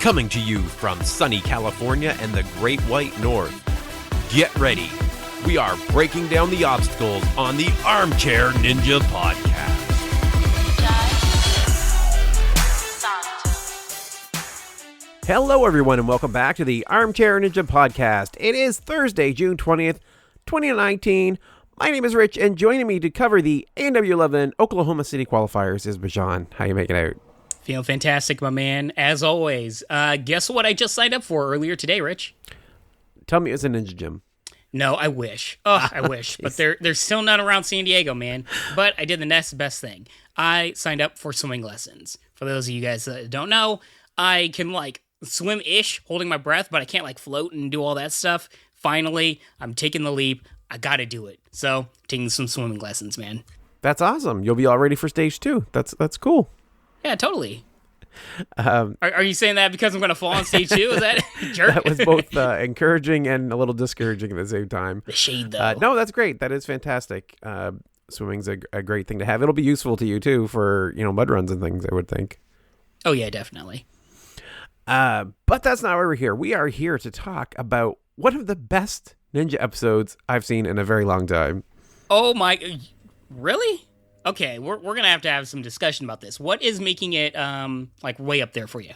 Coming to you from sunny California and the Great White North. Get ready. We are breaking down the obstacles on the Armchair Ninja Podcast. Hello, everyone, and welcome back to the Armchair Ninja Podcast. It is Thursday, June 20th, 2019. My name is Rich, and joining me to cover the ANW11 Oklahoma City Qualifiers is Bijan. How you making out? Feeling fantastic, my man, as always. Guess what I just signed up for earlier today, Rich? Tell me it's a ninja gym. No, I wish. Oh, I wish. But they're still not around San Diego, man. But I did the next best thing. I signed up for swimming lessons. For those of you guys that don't know, I can, swim-ish, holding my breath, but I can't, float and do all that stuff. Finally, I'm taking the leap. I gotta do it. So, taking some swimming lessons, man. That's awesome. You'll be all ready for stage 2. That's cool. Yeah, totally. Are you saying that because I'm going to fall on stage 2? Is that jerk? That was both encouraging and a little discouraging at the same time. The shade, though. No, that's great. That is fantastic. Swimming's a great thing to have. It'll be useful to you, too, for, mud runs and things, I would think. Oh, yeah, definitely. But that's not why we're here. We are here to talk about one of the best ninja episodes I've seen in a very long time. Oh, my... Really? Okay, we're gonna have to have some discussion about this. What is making it way up there for you?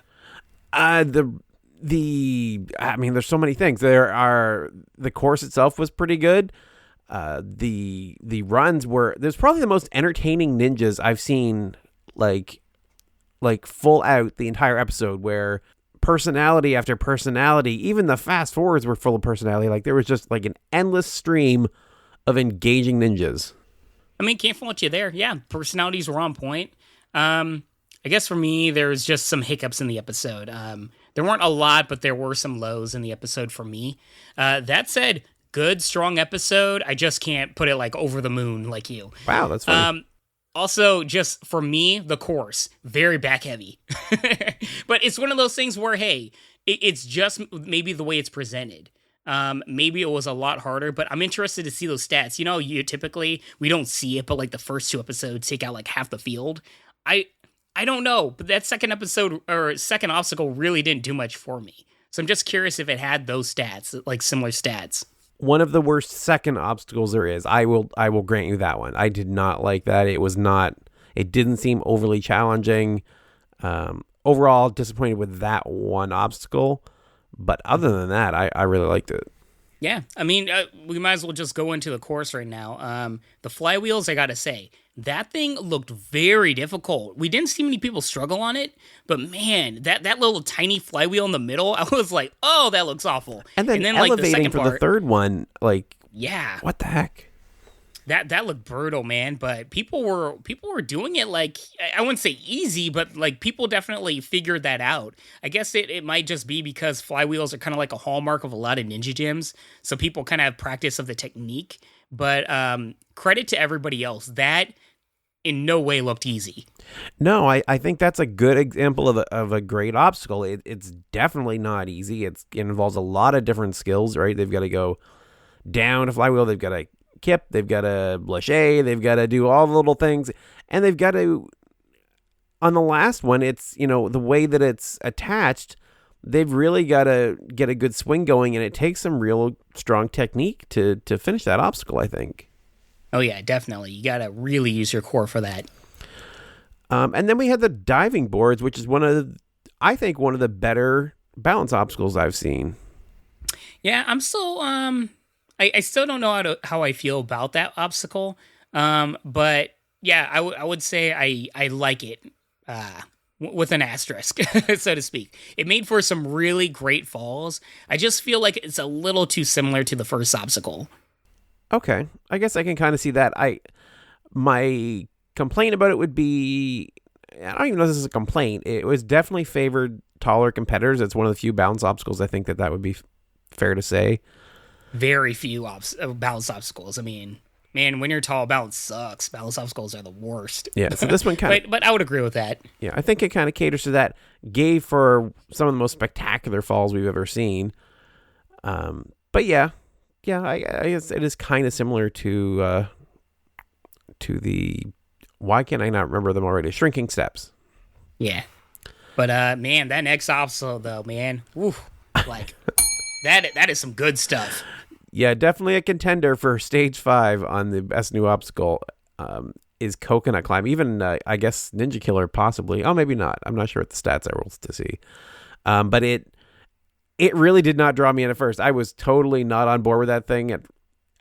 There's so many things. The course itself was pretty good. The runs there's probably the most entertaining ninjas I've seen, like full out the entire episode, where personality after personality, even the fast forwards were full of personality. Like there was just an endless stream of engaging ninjas. I mean, can't fault you there. Yeah, personalities were on point. I guess for me, there was just some hiccups in the episode. There weren't a lot, but there were some lows in the episode for me. That said, good, strong episode. I just can't put it over the moon like you. Wow, that's funny. Also, just for me, the course, very back heavy. But it's one of those things where, hey, it's just maybe the way it's presented. Maybe it was a lot harder, but I'm interested to see those stats. We don't see it, but the first 2 episodes take out half the field. I don't know, but that second episode or second obstacle really didn't do much for me. So I'm just curious if it had those stats, similar stats. One of the worst second obstacles there is. I will grant you that one. I did not like that. It didn't seem overly challenging. Overall, disappointed with that one obstacle. But other than that, I really liked it. Yeah, I mean, we might as well just go into the course right now. The flywheels, I gotta say, that thing looked very difficult. We didn't see many people struggle on it, but man, that little tiny flywheel in the middle, I was like, oh, that looks awful. And then elevating the second for part, the third one, yeah, what the heck? That looked brutal, man. But people were doing it I wouldn't say easy, but people definitely figured that out. I guess it might just be because flywheels are kind of a hallmark of a lot of ninja gyms, so people kind of have practice of the technique. But credit to everybody else. That in no way looked easy. No, I think that's a good example of a great obstacle. It's definitely not easy. It involves a lot of different skills, right? They've got to go down a flywheel. They've got to kip, they've got to blasé, they've got to do all the little things, and they've got to, on the last one, it's, the way that it's attached, they've really got to get a good swing going, and it takes some real strong technique to finish that obstacle, I think. Oh yeah, definitely. You got to really use your core for that. And then we had the diving boards, which is one of the better balance obstacles I've seen. Yeah, I'm still, I still don't know how I feel about that obstacle, but yeah, I would say I like it with an asterisk, so to speak. It made for some really great falls. I just feel like it's a little too similar to the first obstacle. Okay, I guess I can kind of see that. My complaint about it would be, I don't even know if this is a complaint. It was definitely favored taller competitors. It's one of the few balance obstacles I think that would be fair to say. Very few balance obstacles. I mean, man, when you're tall, balance sucks. Balance obstacles are the worst. Yeah, so this one kind of... but I would agree with that. Yeah, I think it kind of caters to that. Gave for some of the most spectacular falls we've ever seen. But yeah, I guess it is kind of similar to the... Why can't I not remember them already? Shrinking steps. Yeah. But man, that next obstacle though, man, oof, like that is some good stuff. Yeah, definitely a contender for stage 5 on the best new obstacle. Is Coconut Climb. Even I guess Ninja Killer possibly. Oh, maybe not. I'm not sure what the stats I rolled to see. But it really did not draw me in at first. I was totally not on board with that thing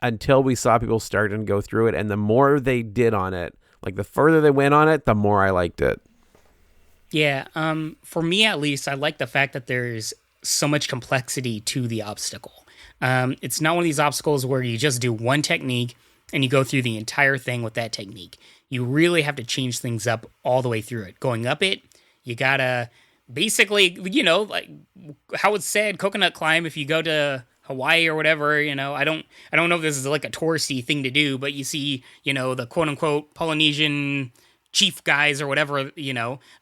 until we saw people start and go through it. And the more they did on it, like the further they went on it, the more I liked it. Yeah. For me at least, I like the fact that there's so much complexity to the obstacle. It's not one of these obstacles where you just do one technique and you go through the entire thing with that technique. You really have to change things up all the way through it. Going up it, you gotta basically, like how it's said, Coconut Climb, if you go to Hawaii or whatever, I don't know if this is like a touristy thing to do, but you see, the quote unquote Polynesian chief guys or whatever,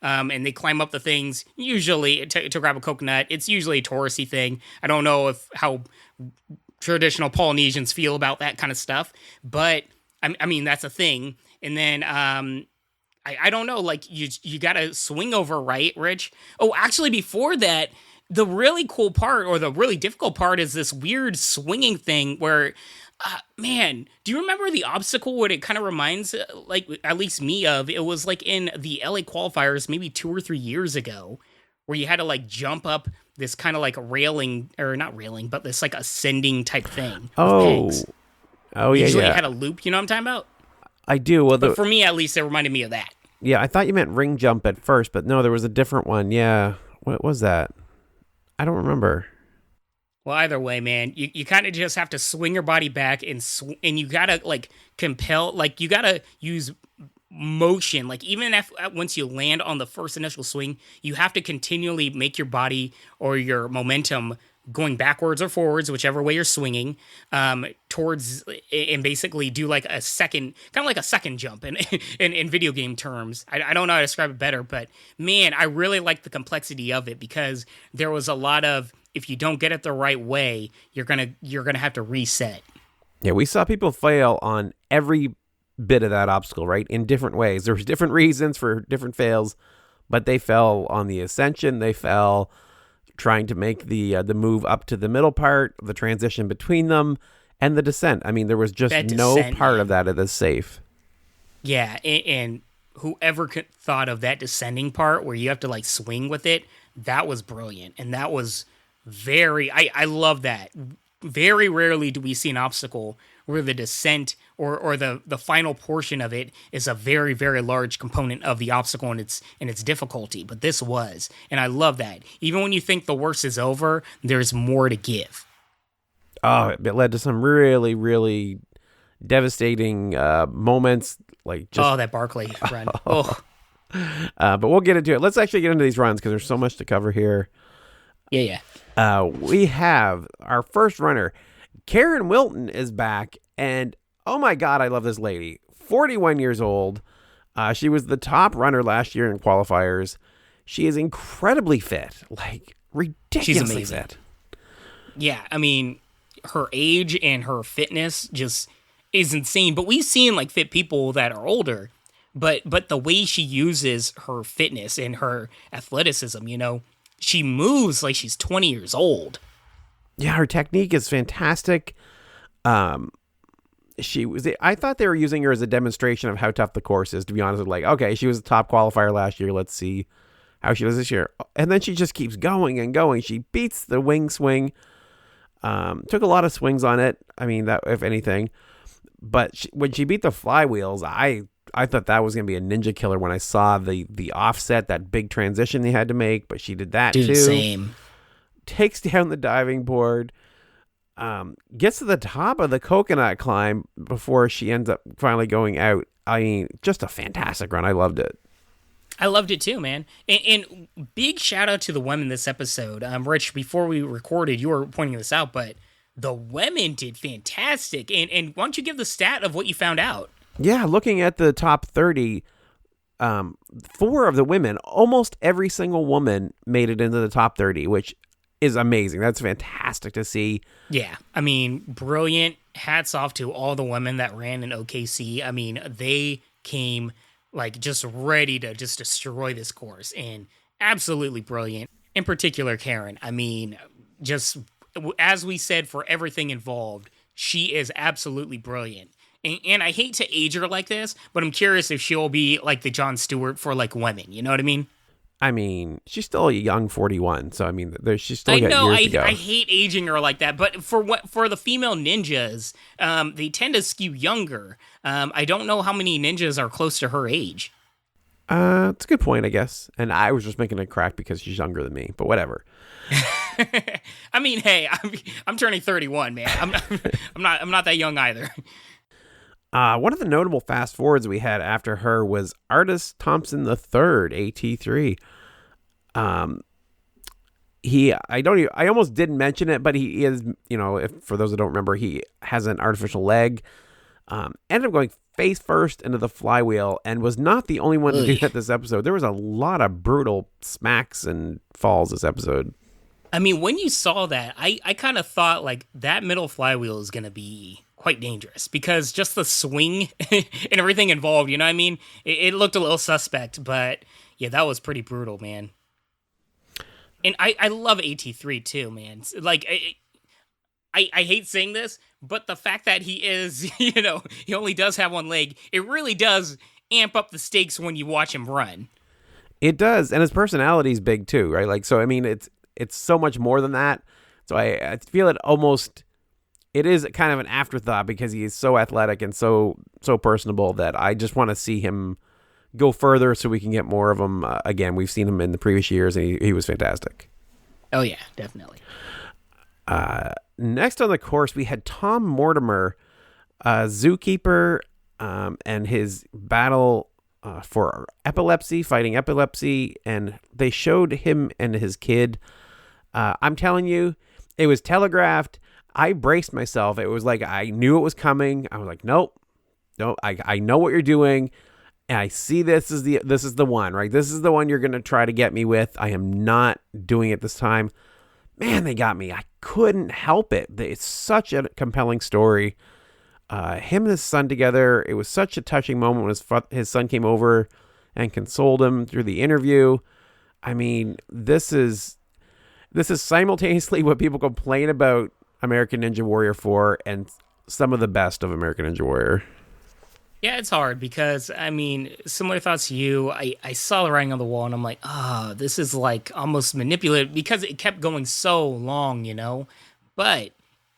and they climb up the things, usually to grab a coconut. It's usually a touristy thing. I don't know how traditional Polynesians feel about that kind of stuff, but I mean that's a thing. And then I don't know, like you gotta swing over, right, Rich? Oh, actually, before that, the really cool part or the really difficult part is this weird swinging thing where, man, do you remember the obstacle? What it kind of reminds, like at least me of? It was like in the LA qualifiers maybe 2 or 3 years ago, where you had to like jump up this kind of like railing, or not railing, but this like ascending type thing. Oh, yeah, usually yeah. It had a loop. You know what I'm talking about? I do. Well, but for me, at least, it reminded me of that. Yeah, I thought you meant ring jump at first, but no, there was a different one. Yeah, what was that? I don't remember. Well, either way, man, you kind of just have to swing your body back and you gotta like compel, like you gotta use motion. Like even once you land on the first initial swing, you have to continually make your body or your momentum going backwards or forwards, whichever way you're swinging, towards, and basically do like a second, kind of like a second jump in video game terms. I don't know how to describe it better, but man, I really like the complexity of it because there was a lot of, if you don't get it the right way, you're gonna have to reset. Yeah, we saw people fail on every bit of that obstacle, right? In different ways. There was different reasons for different fails, but they fell on the ascension. They fell trying to make the move up to the middle part, the transition between them, and the descent. I mean, there was just no part of that is safe. Yeah, and whoever thought of that descending part where you have to like swing with it, that was brilliant. And that was I love that. Very rarely do we see an obstacle where the descent or the final portion of it is a very, very large component of the obstacle and its difficulty. But this was, and I love that. Even when you think the worst is over, there's more to give. Oh, it led to some really, really devastating moments. Like just, that Barclay run. Oh. But we'll get into it. Let's actually get into these runs because there's so much to cover here. Yeah. We have our first runner. Karen Wilton is back, and oh my God, I love this lady. 41 years old. She was the top runner last year in qualifiers. She is incredibly fit, like ridiculously fit. Yeah, I mean, her age and her fitness just is insane. But we've seen like fit people that are older, but the way she uses her fitness and her athleticism, she moves like she's 20 years old. Yeah, her technique is fantastic. I thought they were using her as a demonstration of how tough the course is, to be honest. Like, okay, she was a top qualifier last year. Let's see how she does this year. And then she just keeps going and going. She beats the wing swing. Took a lot of swings on it. I mean, that if anything. But when she beat the flywheels, I thought that was going to be a ninja killer when I saw the offset, that big transition they had to make. But she did that too. Same. Takes down the diving board, gets to the top of the coconut climb before she ends up finally going out. I mean, just a fantastic run. I loved it. I loved it too, man. And big shout out to the women this episode. Rich, before we recorded, you were pointing this out, but the women did fantastic. And why don't you give the stat of what you found out? Yeah, looking at the top 30, 4 of the women, almost every single woman made it into the top 30, which is amazing. That's fantastic to see. Yeah, I mean, brilliant. Hats off to all the women that ran in OKC. I mean, they came like just ready to just destroy this course, and Absolutely brilliant. In particular, Karen. I mean, just as we said, for everything involved, she is absolutely brilliant. And I hate to age her like this, but I'm curious if she'll be like the Jon Stewart for like women. You know what I mean? I mean, she's still a young 41, so I mean, she's still I got know, years to go. I hate aging her like that, but for the female ninjas, they tend to skew younger. I don't know how many ninjas are close to her age. It's a good point, I guess. And I was just making a crack because she's younger than me, but whatever. I mean, hey, I'm turning 31, man. I'm not that young either. One of the notable fast forwards we had after her was Artis Thompson III, AT3. I almost didn't mention it, but he is, for those that don't remember, he has an artificial leg. Ended up going face first into the flywheel and was not the only one to do that this episode. There was a lot of brutal smacks and falls this episode. I mean, when you saw that, I kind of thought like that middle flywheel is going to be quite dangerous because just the swing and everything involved, you know what I mean? It looked a little suspect, but yeah, that was pretty brutal, man. And I love AT3 too, man. Like, I hate saying this, but the fact that he is, he only does have one leg, it really does amp up the stakes when you watch him run. It does, and his personality's big too, right? Like, so I mean, it's so much more than that. So I feel it is kind of an afterthought because he is so athletic and so personable that I just want to see him go further so we can get more of him. Again, we've seen him in the previous years, and he was fantastic. Oh yeah, definitely. Next on the course, we had Tom Mortimer, zookeeper, and his battle for epilepsy, fighting epilepsy, and they showed him and his kid. I'm telling you, it was telegraphed. I braced myself. It was like I knew it was coming. I was like, nope, I know what you're doing, and I see this is the one, right? This is the one you're going to try to get me with. I am not doing it this time. Man, they got me. I couldn't help it. It's such a compelling story. Him and his son together. It was such a touching moment when his son came over and consoled him through the interview. I mean, this is simultaneously what people complain about American Ninja Warrior for and some of the best of American Ninja Warrior. Yeah, it's hard because, I mean, similar thoughts to you. I saw the writing on the wall and I'm like, this is like almost manipulative because it kept going so long, but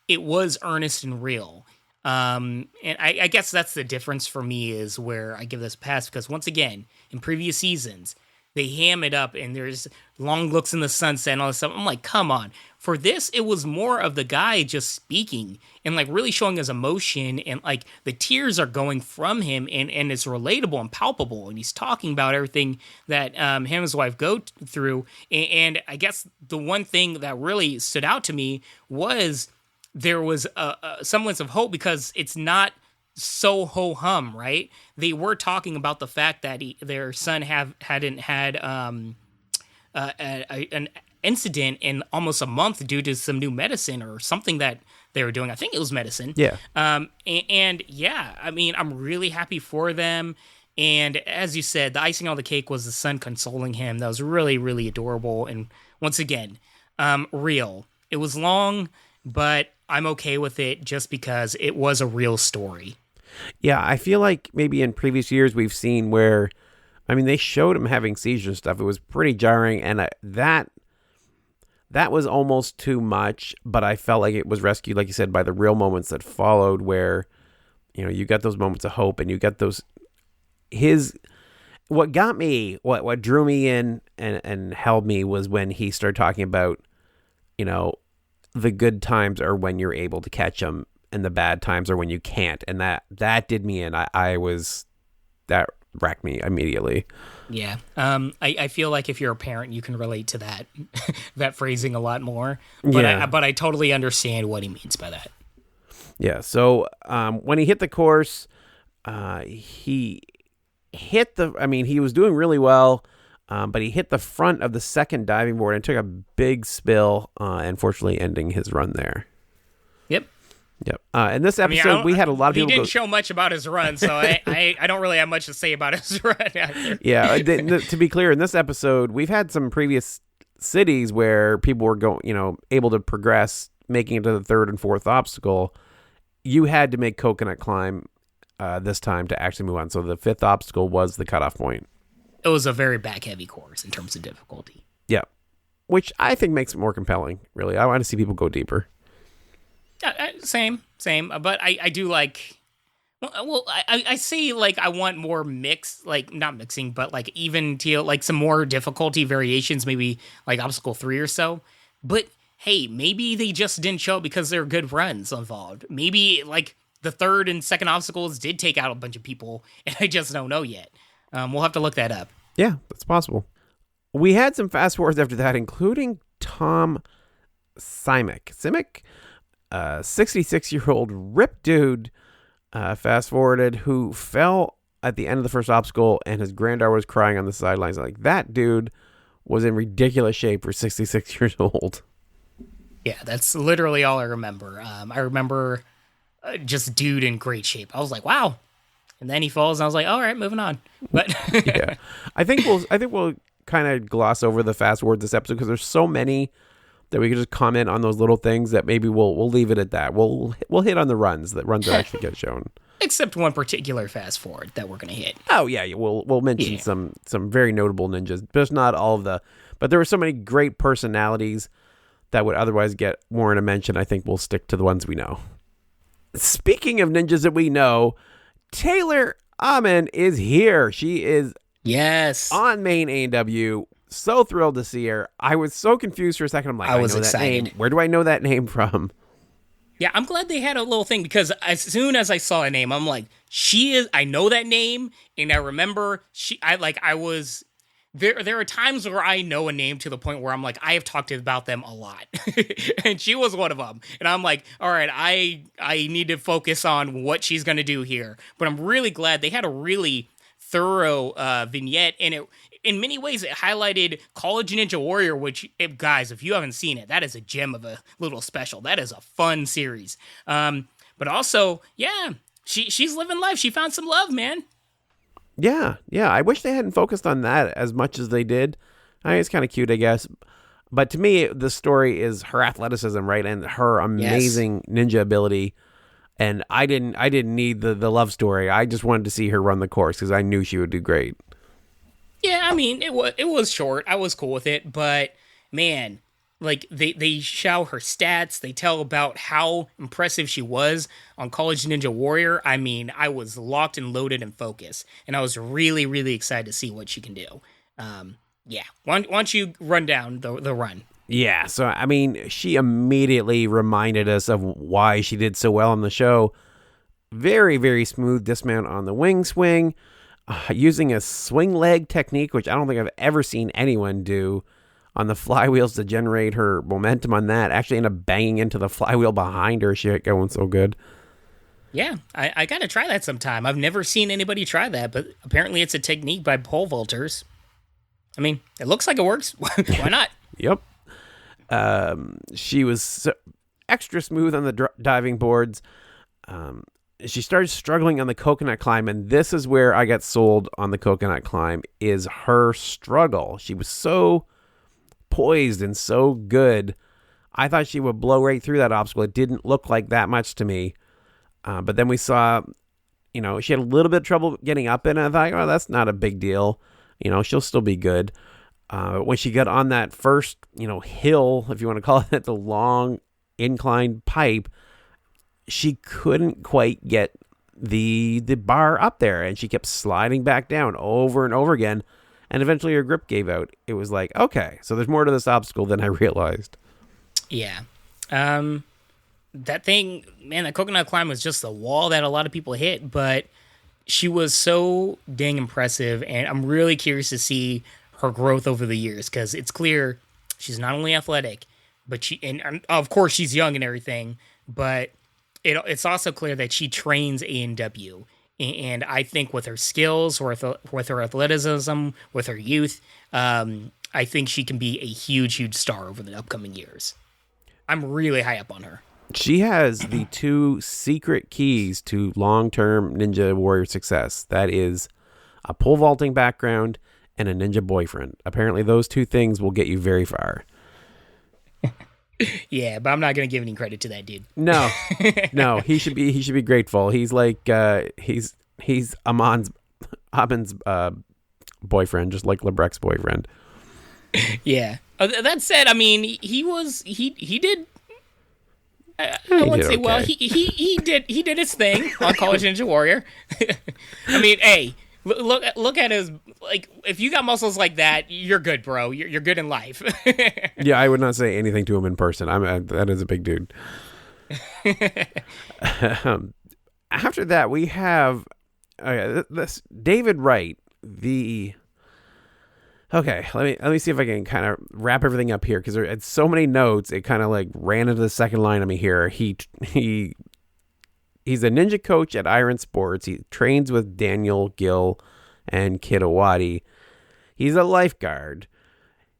it was earnest and real. And I guess that's the difference for me is where I give this a pass because once again, in previous seasons, they ham it up and there's long looks in the sunset and all this stuff. I'm like, come on. For this, it was more of the guy just speaking and like really showing his emotion and like the tears are going from him and it's relatable and palpable. And he's talking about everything that him and his wife go through. And I guess the one thing that really stood out to me was there was a semblance of hope because it's not so ho-hum, right? They were talking about the fact that their son hadn't had an incident in almost a month due to some new medicine or something that they were doing. I think it was medicine. Yeah. And yeah, I mean, I'm really happy for them. And as you said, the icing on the cake was the son consoling him. That was really, really adorable. And once again, real. It was long, but I'm okay with it just because it was a real story. Yeah, I feel like maybe in previous years we've seen where, I mean, they showed him having seizures and stuff. It was pretty jarring, and that was almost too much, but I felt like it was rescued, like you said, by the real moments that followed where, you got those moments of hope and you got those, what got me, what drew me in and held me was when he started talking about, the good times are when you're able to catch them and the bad times are when you can't. And that did me in. That wrecked me immediately. Yeah. I feel like if you're a parent, you can relate to that, that phrasing a lot more, but yeah. But I totally understand what he means by that. Yeah. So, when he hit the course, he was doing really well. But he hit the front of the second diving board and took a big spill, unfortunately ending his run there. Yep. Yep. In this I mean, episode, we had a lot of people. He didn't show much about his run, so I don't really have much to say about his run either. Yeah. To be clear, in this episode, we've had some previous cities where people were able to progress, making it to the third and fourth obstacle. You had to make Coconut Climb this time to actually move on. So the fifth obstacle was the cutoff point. It was a very back-heavy course in terms of difficulty. Yeah. Which I think makes it more compelling, really. I want to see people go deeper. Same. But I do like... Well, I say, like, I want more mix, like, not mixing, but, like, even to, like, some more difficulty variations, maybe, like, obstacle 3 or so. But, hey, maybe they just didn't show up because there are good runs involved. Maybe, like, the third and second obstacles did take out a bunch of people, and I just don't know yet. We'll have to look that up. Yeah, that's possible. We had some fast forwards after that, including Tom Simic, 66-year-old ripped dude, fast forwarded, who fell at the end of the first obstacle, and his granddaughter was crying on the sidelines. Like, that dude was in ridiculous shape for 66 years old. Yeah, that's literally all I remember. I remember just dude in great shape. I was like, wow. And then he falls, and I was like, all right, moving on. But yeah, I think we'll kind of gloss over the fast forwards this episode because there's so many that we could just comment on those little things that maybe we'll leave it at that. We'll hit on the runs that actually get shown. Except one particular fast forward that we're gonna hit. Oh yeah, we'll mention some very notable ninjas, but not all of the. But there were so many great personalities that would otherwise get warrant a mention. I think we'll stick to the ones we know. Speaking of ninjas that we know, Taylor Amin is here. She is on main ANW. So thrilled to see her. I was so confused for a second. I'm like, I was excited. That name. Where do I know that name from? Yeah, I'm glad they had a little thing because as soon as I saw a name, I'm like, I know that name, and I remember there are times where I know a name to the point where I'm like, I have talked about them a lot. And she was one of them. And I'm like, all right, I need to focus on what she's going to do here. But I'm really glad they had a really thorough vignette, and it, in many ways, it highlighted College Ninja Warrior, which, guys, if you haven't seen it, that is a gem of a little special. That is a fun series. But also, yeah, she's living life. She found some love, man. Yeah. I wish they hadn't focused on that as much as they did. I mean, it's kind of cute, I guess. But to me, the story is her athleticism, right, and her amazing ninja ability. And I didn't need the love story. I just wanted to see her run the course because I knew she would do great. Yeah, I mean, it was short. I was cool with it, but man, like they show her stats. They tell about how impressive she was on College Ninja Warrior. I mean, I was locked and loaded and focused, and I was really, really excited to see what she can do. Yeah, why don't you run down the run? Yeah, so I mean, she immediately reminded us of why she did so well on the show. Very, very smooth dismount on the wing swing, using a swing leg technique, which I don't think I've ever seen anyone do, on the flywheels to generate her momentum on that. Actually ended up banging into the flywheel behind her. She got going so good. Yeah, I got to try that sometime. I've never seen anybody try that, but apparently it's a technique by pole vaulters. I mean, it looks like it works. Why not? Yep. She was extra smooth on the diving boards. She started struggling on the coconut climb, and this is where I got sold on the coconut climb, is her struggle. She was so poised and so good. I thought she would blow right through that obstacle. It didn't look like that much to me. But then we saw, she had a little bit of trouble getting up in it. I thought, oh, that's not a big deal. She'll still be good. When she got on that first, hill, if you want to call it, the long inclined pipe, she couldn't quite get the bar up there, and she kept sliding back down over and over again, and eventually her grip gave out. It was like, okay, so there's more to this obstacle than I realized. Yeah. That thing, man, that coconut climb was just the wall that a lot of people hit, but she was so dang impressive, and I'm really curious to see her growth over the years, because it's clear she's not only athletic, but and of course she's young and everything, but it's also clear that she trains ANW, and I think with her skills, with her athleticism, with her youth, I think she can be a huge, huge star over the upcoming years. I'm really high up on her. She has the two secret keys to long-term Ninja Warrior success. That is a pole vaulting background and a ninja boyfriend. Apparently, those two things will get you very far. Yeah, but I'm not gonna give any credit to that dude. No, he should be grateful. He's like he's Amon's boyfriend, just like Lebrec's boyfriend. Yeah. That said, I mean, he did. I wouldn't say okay. Well. He did his thing on College Ninja Warrior. I mean, hey, look at his, like, if you got muscles like that, you're good, bro. You're good in life. Yeah, I would not say anything to him in person. That is a big dude. After that, we have this David Wright. Okay, let me see if I can kind of wrap everything up here, because it's so many notes. It kind of like ran into the second line of me here. He's a ninja coach at Iron Sports. He trains with Daniel Gill and Kid Owhadi. He's a lifeguard.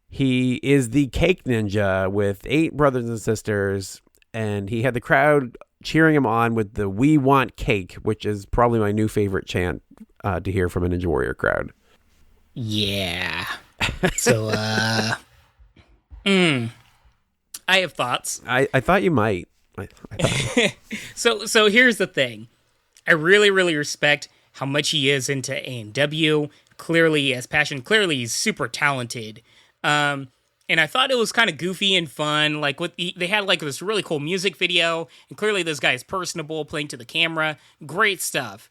He is the cake ninja with 8 brothers and sisters, and he had the crowd cheering him on with the "We Want Cake," which is probably my new favorite chant to hear from a Ninja Warrior crowd. Yeah. So, I have thoughts. I thought you might. So here's the thing. I really, really respect how much he is into ANW. Clearly he has passion. Clearly he's super talented. And I thought it was kind of goofy and fun. Like, they had like this really cool music video, and clearly this guy is personable, playing to the camera. Great stuff.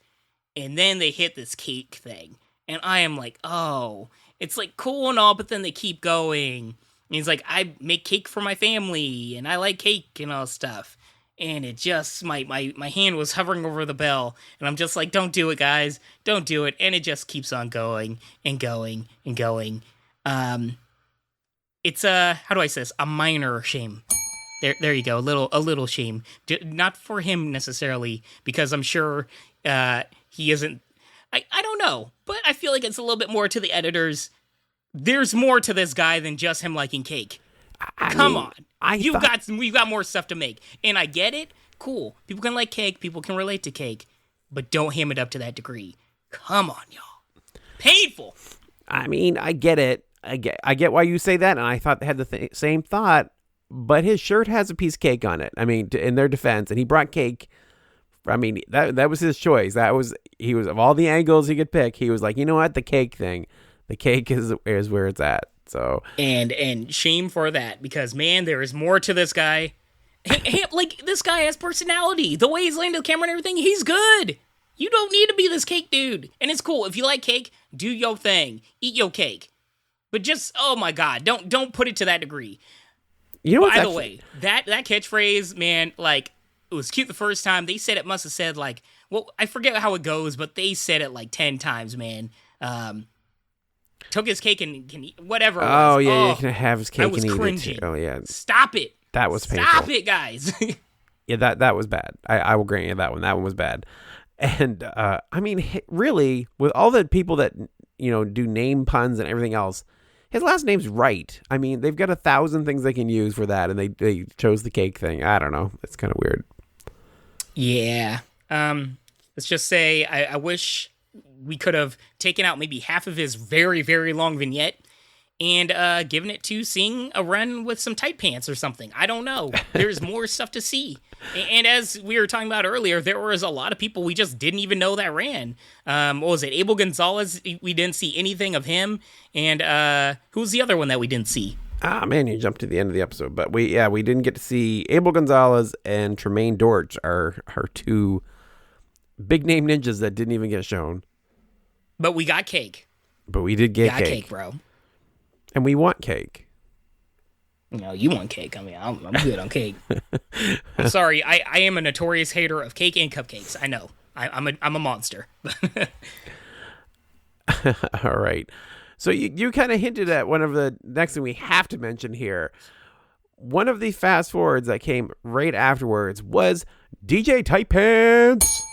And then they hit this cake thing. And I am like, oh, it's like cool and all, but then they keep going. And he's like, I make cake for my family, and I like cake and all stuff. And it just, my hand was hovering over the bell, and I'm just like, don't do it, guys. Don't do it. And it just keeps on going and going and going. It's how do I say this? A minor shame. There you go. A little shame. Not for him necessarily, because I'm sure he isn't. I don't know, but I feel like it's a little bit more to the editors. There's more to this guy than just him liking cake. Come on. We've got more stuff to make. And I get it. Cool. People can like cake. People can relate to cake. But don't ham it up to that degree. Come on, y'all. Painful. I mean, I get it. I get why you say that, and I thought they had the same thought, but his shirt has a piece of cake on it. I mean, in their defense, and he brought cake. I mean, that was his choice. He was of all the angles he could pick. He was like, you know what, the cake thing. The cake is where it's at. So and shame for that, because man, there is more to this guy. Like, this guy has personality. The way he's laying to the camera and everything, he's good. You don't need to be this cake dude. And it's cool. If you like cake, do your thing. Eat your cake. But just, oh my God, don't put it to that degree. You know, by the way, that catchphrase, man, like, it was cute the first time. They said it must have said, like, well, I forget how it goes, but they said it like 10 times, man. Took his cake and can eat whatever. Oh, yeah, you can have his cake and eat cringing. it too. Oh, yeah. Stop it. That was painful. Stop it, guys. Yeah, that was bad. I will grant you that one. That one was bad. And, I mean, really, with all the people that, you know, do name puns and everything else, his last name's Wright. I mean, they've got 1,000 things they can use for that, and they chose the cake thing. I don't know. It's kind of weird. Yeah. Let's just say I wish we could have taken out maybe half of his very, very long vignette and given it to seeing a run with some tight pants or something. I don't know. There's more stuff to see. And as we were talking about earlier, there was a lot of people we just didn't even know that ran. What was it? Abel Gonzalez, we didn't see anything of him. And who's the other one that we didn't see? Ah, man, you jumped to the end of the episode. But we didn't get to see Abel Gonzalez and Tremaine Dortch, our two big-name ninjas that didn't even get shown. But we got cake. But we did get cake, bro. And we want cake. No, you want cake. I mean, I'm good on cake. I'm sorry. I am a notorious hater of cake and cupcakes. I know. I'm a monster. All right. So you kind of hinted at one of the next thing we have to mention here. One of the fast forwards that came right afterwards was DJ Tight Pants.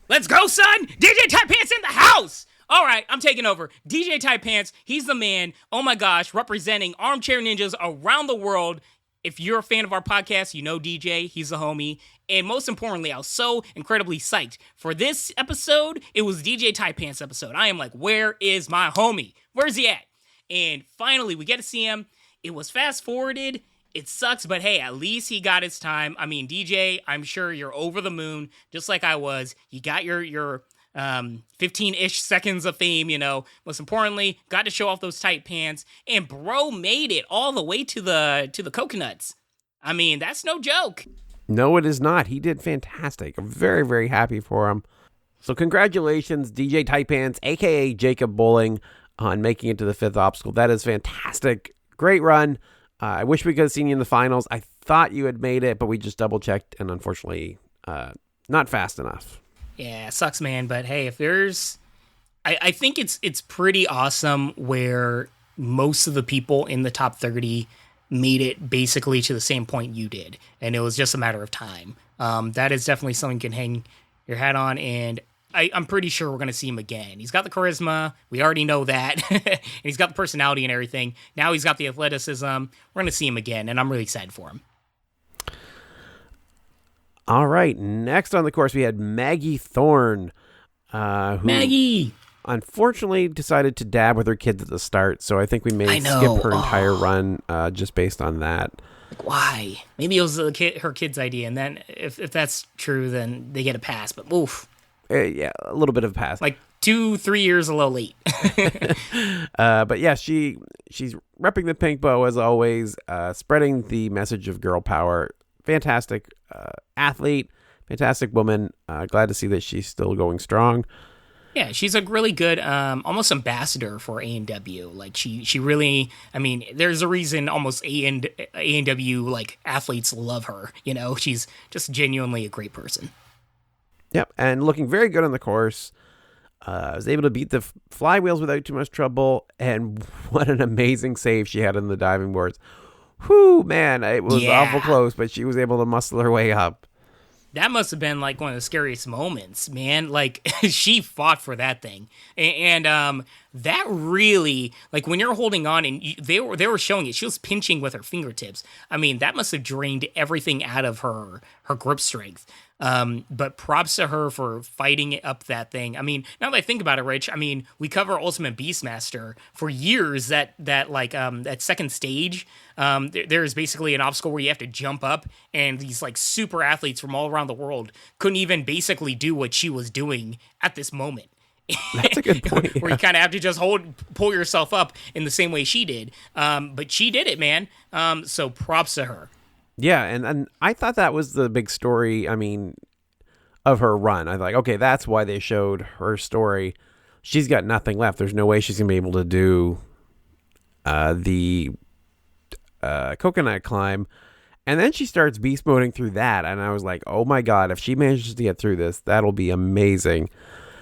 Let's go, son. DJ Tight Pants in the house. All right, I'm taking over. DJ Tight Pants, he's the man. Oh my gosh, representing armchair ninjas around the world. if you're a fan of our podcast, you know DJ, he's a homie. And most importantly, I was so incredibly psyched. For this episode, it was DJ Tight Pants episode. I am like, where is my homie? Where's he at? And finally, we get to see him. It was fast forwarded. It sucks, but hey, at least he got his time. I mean, DJ, I'm sure you're over the moon, just like I was. You got your 15-ish seconds of fame, you know. Most importantly, got to show off those tight pants, and bro made it all the way to the coconuts. I mean, that's no joke. No, it is not. He did fantastic. I'm very, very happy for him. So congratulations, DJ Tight Pants, a.k.a. Jacob Bowling, on making it to the 5th obstacle. That is fantastic. Great run. I wish we could have seen you in the finals. I thought you had made it, but we just double-checked, and unfortunately, not fast enough. Yeah, sucks, man. But hey, if there's... I think it's pretty awesome where most of the people in the top 30 made it basically to the same point you did, and it was just a matter of time. That is definitely something you can hang your hat on, and I'm pretty sure we're going to see him again. He's got the charisma. We already know that. And he's got the personality and everything. Now he's got the athleticism. We're going to see him again, and I'm really excited for him. All right. Next on the course, we had Maggi Thorne. Maggie! Unfortunately decided to dab with her kids at the start, so I think we may skip her entire run just based on that. Like, why? Maybe it was her kid's idea, and then if that's true, then they get a pass, but oof. Yeah, a little bit of a pass. Like 2-3 years a little late. But yeah, she's repping the pink bow as always, spreading the message of girl power. Fantastic athlete, fantastic woman. Glad to see that she's still going strong. Yeah, she's a really good, almost ambassador for ANW. Like she really, I mean, there's a reason almost ANW like athletes love her. You know, she's just genuinely a great person. Yep, and looking very good on the course. I was able to beat the flywheels without too much trouble, and what an amazing save she had on the diving boards. Whew, man, it was awful close, but she was able to muscle her way up. That must have been like one of the scariest moments, man. Like she fought for that thing, and that really, like when you're holding on and they were showing it, she was pinching with her fingertips. I mean, that must have drained everything out of her grip strength. But props to her for fighting up that thing. I mean, now that I think about it, Rich, I mean, we cover Ultimate Beastmaster for years. That second stage, there is basically an obstacle where you have to jump up, and these like super athletes from all around the world couldn't even basically do what she was doing at this moment. That's a good point. Yeah. Where you kind of have to just pull yourself up in the same way she did. But she did it, man. So props to her. Yeah, and I thought that was the big story, I mean, of her run. I was like, okay, that's why they showed her story. She's got nothing left. There's no way she's going to be able to do the coconut climb. And then she starts beast moding through that, and I was like, oh my god, if she manages to get through this, that'll be amazing.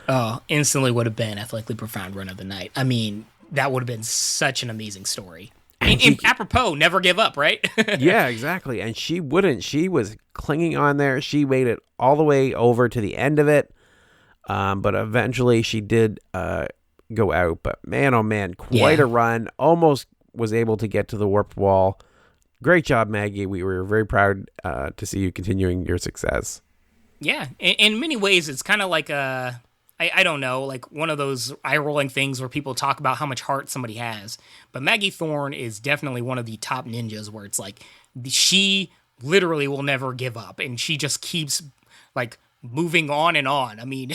Oh, instantly would have been Athletically Profound Run of the Night. I mean, that would have been such an amazing story. And apropos, never give up, right? Yeah, exactly. And she wouldn't. She was clinging on there. She made it all the way over to the end of it. But eventually she did go out. But man, oh man, quite a run. Almost was able to get to the warped wall. Great job, Maggie. We were very proud to see you continuing your success. Yeah. In many ways, it's kind of like I don't know, like one of those eye-rolling things where people talk about how much heart somebody has. But Maggi Thorne is definitely one of the top ninjas where it's like she literally will never give up, and she just keeps like moving on and on. I mean,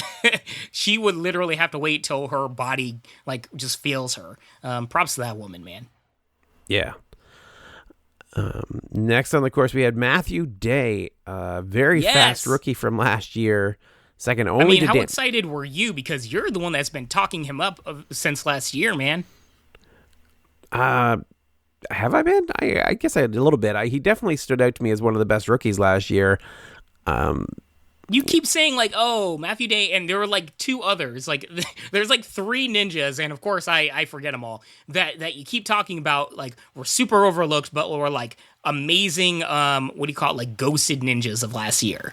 she would literally have to wait till her body like just fails her. Props to that woman, man. Yeah. Next on the course, we had Matthew Day, very fast rookie from last year. Second only how excited were you? Because you're the one that's been talking him up since last year, man. Have I been? I guess I had a little bit. He definitely stood out to me as one of the best rookies last year. You keep saying like, oh, Matthew Day, and there were like two others. Like there's like three ninjas, and of course I forget them all. That you keep talking about, like we're super overlooked, but we're like amazing. What do you call it? Like ghosted ninjas of last year.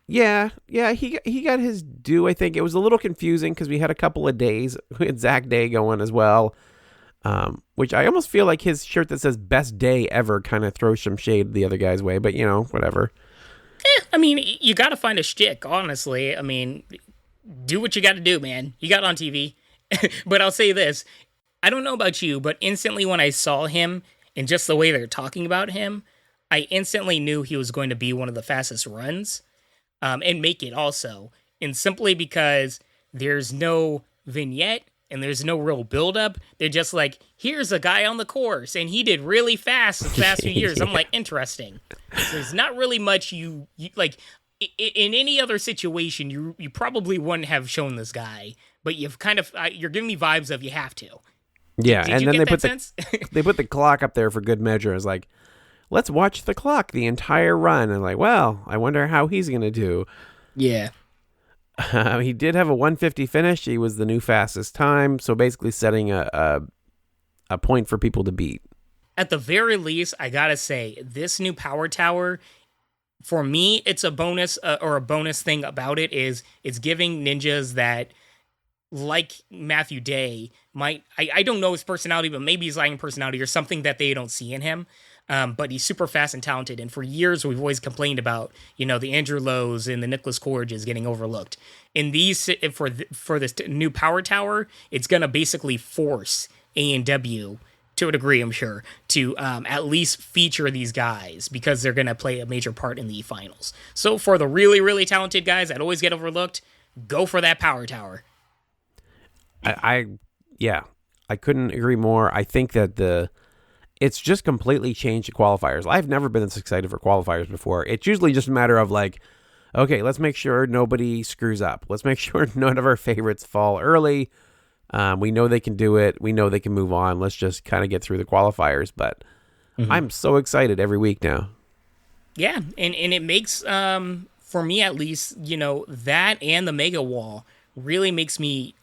Yeah, he got his due. I think it was a little confusing because we had a couple of days. We had Zach Day going as well. Which I almost feel like his shirt that says "Best Day Ever" kind of throws some shade the other guy's way, but whatever. I mean, you got to find a shtick, honestly. I mean, do what you got to do, man. You got on TV. But I'll say this. I don't know about you, but instantly when I saw him and just the way they're talking about him, I instantly knew he was going to be one of the fastest runs and make it also. And simply because there's no vignette and there's no real buildup. They're just like, here's a guy on the course and he did really fast the past few years. I'm like, interesting. So there's not really much you like in any other situation. You probably wouldn't have shown this guy, but you've kind of you're giving me vibes of you have to. Yeah, Did and you then get they that sense? they put the clock up there for good measure. It's like, let's watch the clock the entire run. And like, well, I wonder how he's gonna do. Yeah. He did have a 150 finish. He was the new fastest time. So basically setting a point for people to beat. At the very least, I gotta say, this new power tower, for me, it's a bonus or a bonus thing about it is it's giving ninjas that, like Matthew Day, I don't know his personality, but maybe he's lacking personality or something that they don't see in him. But he's super fast and talented. And for years, we've always complained about, the Andrew Lowe's and the Nicholas Courages getting overlooked. In these, for this new power tower, it's going to basically force A&W, to a degree, I'm sure, to at least feature these guys because they're going to play a major part in the finals. So for the really, really talented guys that always get overlooked, go for that power tower. I couldn't agree more. I think that it's just completely changed the qualifiers. I've never been this excited for qualifiers before. It's usually just a matter of like, okay, let's make sure nobody screws up. Let's make sure none of our favorites fall early. We know they can do it. We know they can move on. Let's just kind of get through the qualifiers. But I'm so excited every week now. Yeah, and it makes, for me at least, that and the Mega Wall really makes me,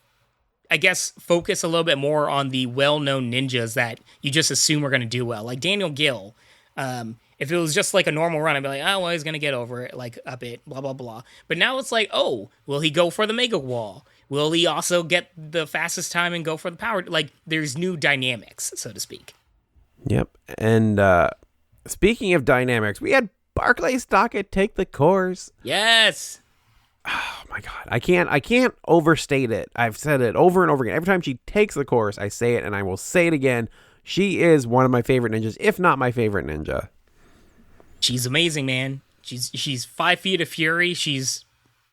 I guess, focus a little bit more on the well-known ninjas that you just assume are going to do well. Like Daniel Gill. If it was just like a normal run, I'd be like, oh, well, he's going to get over it like a bit, blah, blah, blah. But now it's like, oh, will he go for the Mega Wall? Will he also get the fastest time and go for the power? Like, there's new dynamics, so to speak. Yep. And speaking of dynamics, we had Barclay Stockett take the course. Yes. Oh my God. I can't overstate it. I've said it over and over again. Every time she takes the course, I say it and I will say it again. She is one of my favorite ninjas, if not my favorite ninja. She's amazing, man. She's 5 feet of fury. She's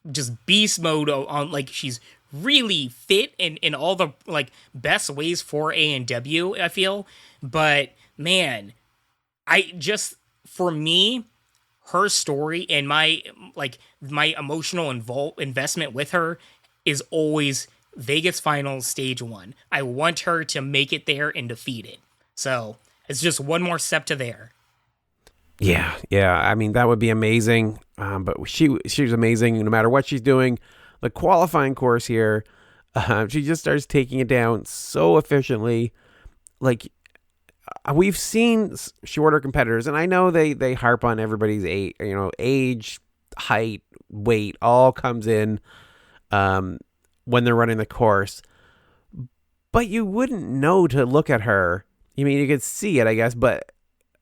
just beast mode on, like, she's really fit in all the like best ways for ANW, I feel. But man, for me, her story and my emotional investment with her is always Vegas Finals Stage 1. I want her to make it there and defeat it. So it's just one more step to there. Yeah. I mean, that would be amazing. But she's amazing no matter what she's doing. The qualifying course here, she just starts taking it down so efficiently. Like, we've seen shorter competitors, and I know they harp on everybody's age, height, weight, all comes in when they're running the course. But you wouldn't know to look at her. I mean, you could see it, I guess, but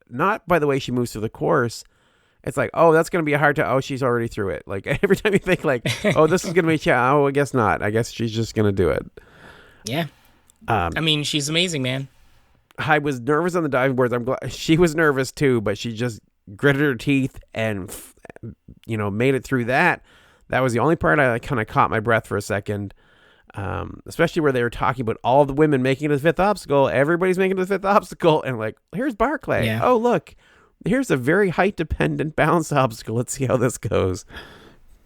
not by the way she moves through the course. It's like, oh, that's going to be a hard time. Oh, she's already through it. Like, every time you think, like, oh, this is going to be, oh, I guess not. I guess she's just going to do it. Yeah. I mean, she's amazing, man. I was nervous on the diving boards. I'm glad she was nervous too, but she just gritted her teeth and, made it through that. That was the only part I kind of caught my breath for a second, especially where they were talking about all the women making it to the fifth obstacle. Everybody's making it to the fifth obstacle. And like, here's Barclay. Yeah. Oh, look. Here's a very height-dependent balance obstacle. Let's see how this goes.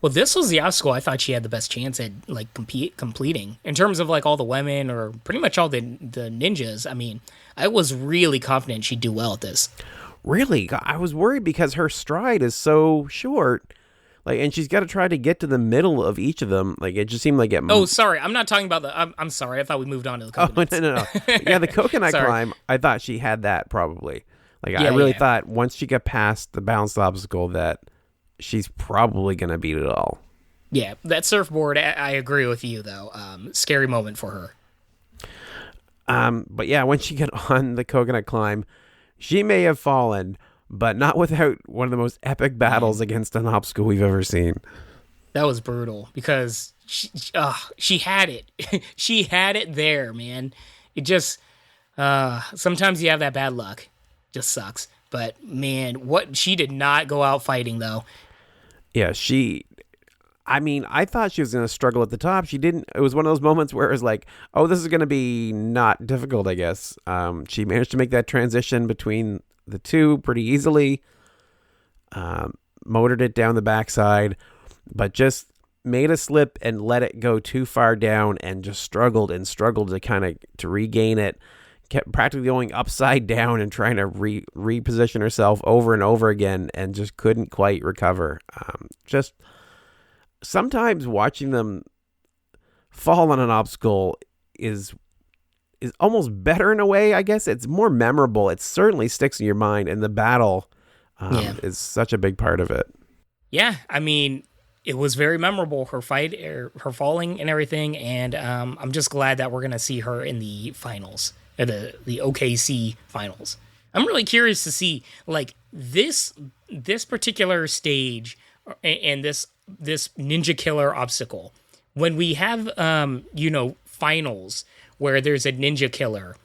Well, this was the obstacle I thought she had the best chance at like completing in terms of like all the women or pretty much all the ninjas. I mean, I was really confident she'd do well at this. Really? I was worried because her stride is so short. Like, and she's got to try to get to the middle of each of them. Like, it just seemed like it. Oh, sorry. I'm not talking about I'm sorry. I thought we moved on to the coconuts. Oh, no. Yeah, the coconut climb, I thought she had that probably. Like, yeah, I really thought once she got past the balanced obstacle that she's probably going to beat it all. Yeah, that surfboard, I agree with you, though. Scary moment for her. But yeah, when she got on the coconut climb, she may have fallen, but not without one of the most epic battles against an obstacle we've ever seen. That was brutal because she had it. She had it there, man. It just, sometimes you have that bad luck. Just sucks. But man, she did not go out fighting though. Yeah, I thought she was going to struggle at the top. She didn't. It was one of those moments where it was like, oh, this is going to be not difficult, I guess. She managed to make that transition between the two pretty easily. Motored it down the backside, but just made a slip and let it go too far down and just struggled to kind of to regain it. Kept practically going upside down and trying to reposition herself over and over again and just couldn't quite recover. Just sometimes watching them fall on an obstacle is almost better in a way, I guess. It's more memorable. It certainly sticks in your mind, and the battle is such a big part of it. Yeah, I mean, it was very memorable, her fight, her falling and everything, and I'm just glad that we're going to see her in the finals, the OKC finals. I'm really curious to see, like, this particular stage and this Ninja Killer obstacle. When we have, finals where there's a Ninja Killer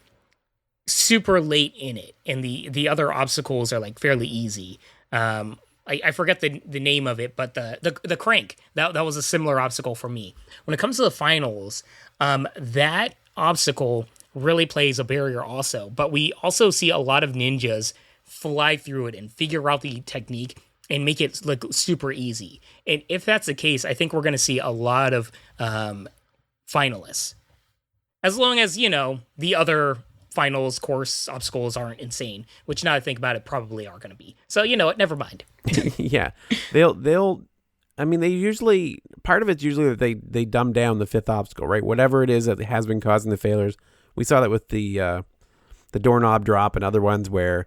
super late in it, and the other obstacles are like fairly easy. I forget the name of it, but the crank, that was a similar obstacle for me. When it comes to the finals, that obstacle really plays a barrier also, but we also see a lot of ninjas fly through it and figure out the technique and make it look super easy. And if that's the case, I think we're going to see a lot of finalists. As long as, the other finals course obstacles aren't insane, which now I think about it probably are going to be. So, never mind. Yeah. They usually, part of it's usually that they dumb down the fifth obstacle, right? Whatever it is that has been causing the failures. We saw that with the doorknob drop and other ones where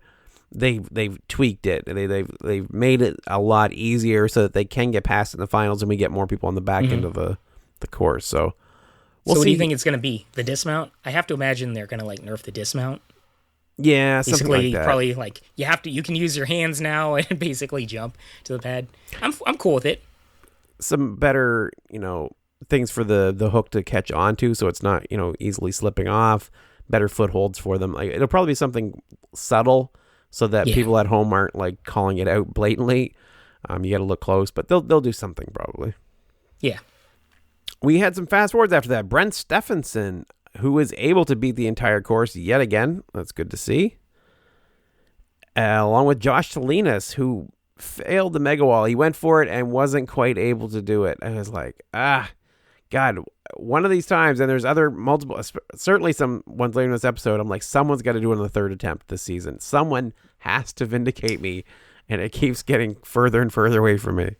they've tweaked it. They've made it a lot easier so that they can get past it in the finals and we get more people on the back end of the course. So we'll see. What do you think it's going to be? The dismount? I have to imagine they're going to nerf the dismount. Yeah, something basically, like that. Probably you can use your hands now and basically jump to the pad. I'm cool with it. Some better, things for the hook to catch onto so it's not, easily slipping off. Better footholds for them. Like, it'll probably be something subtle so that people at home aren't calling it out blatantly. You got to look close, but they'll do something probably. Yeah. We had some fast forwards after that. Brent Stephenson, who was able to beat the entire course yet again. That's good to see. Along with Josh Salinas, who failed the mega wall. He went for it and wasn't quite able to do it. I was like, God, one of these times, and there's multiple, certainly some ones later in this episode, I'm like, someone's got to do it on the third attempt this season. Someone has to vindicate me, and it keeps getting further and further away from me.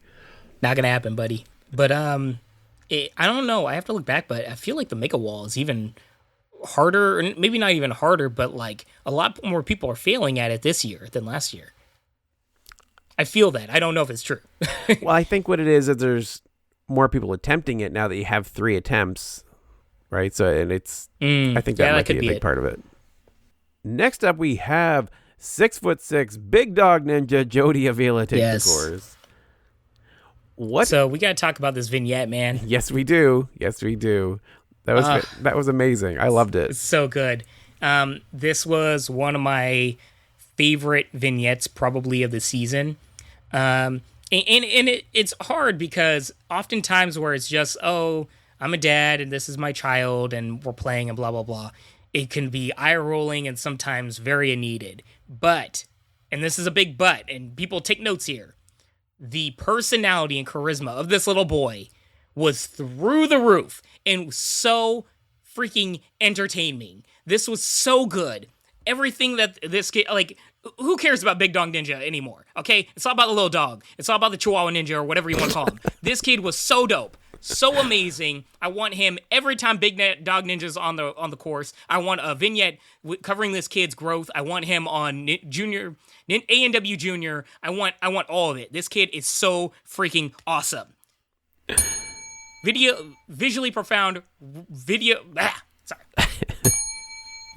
Not going to happen, buddy. But, I don't know. I have to look back, but I feel like the mega wall is even harder, and maybe not even harder, but a lot more people are failing at it this year than last year. I feel that. I don't know if it's true. Well, I think what it is there's more people attempting it now that you have 3 attempts, right? So, and it's, I think that might be a big part of it. Next up, we have 6'6" big dog ninja Jody Avila take the course. So we got to talk about this vignette, man. Yes, we do. That was amazing. I loved it. It's so good. This was one of my favorite vignettes probably of the season. And it's hard because oftentimes where it's just, oh, I'm a dad and this is my child and we're playing and blah, blah, blah. It can be eye-rolling and sometimes very unneeded. But, and this is a big but, and people take notes here, the personality and charisma of this little boy was through the roof and so freaking entertaining. This was so good. Everything that this kid, who cares about Big Dog Ninja anymore? Okay? It's all about the little dog. It's all about the Chihuahua Ninja or whatever you want to call him. This kid was so dope. So amazing. I want him every time Big Dog Ninja's on the course. I want a vignette covering this kid's growth. I want him on Junior, ANW Junior. I want all of it. This kid is so freaking awesome. Visually profound,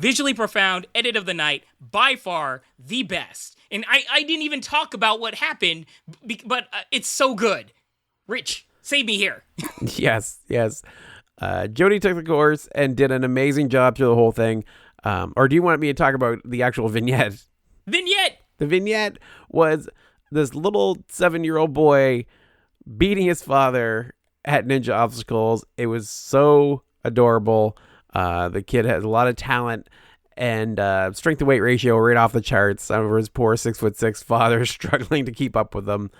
Visually profound, edit of the night, by far the best. And I didn't even talk about what happened, but it's so good. Rich, save me here. Yes. Jody took the course and did an amazing job through the whole thing. Or do you want me to talk about the actual vignette? Vignette! The vignette was this little 7-year-old boy beating his father at ninja obstacles. It was so adorable. The kid has a lot of talent and strength to weight ratio right off the charts. Over his poor 6'6" father struggling to keep up with him.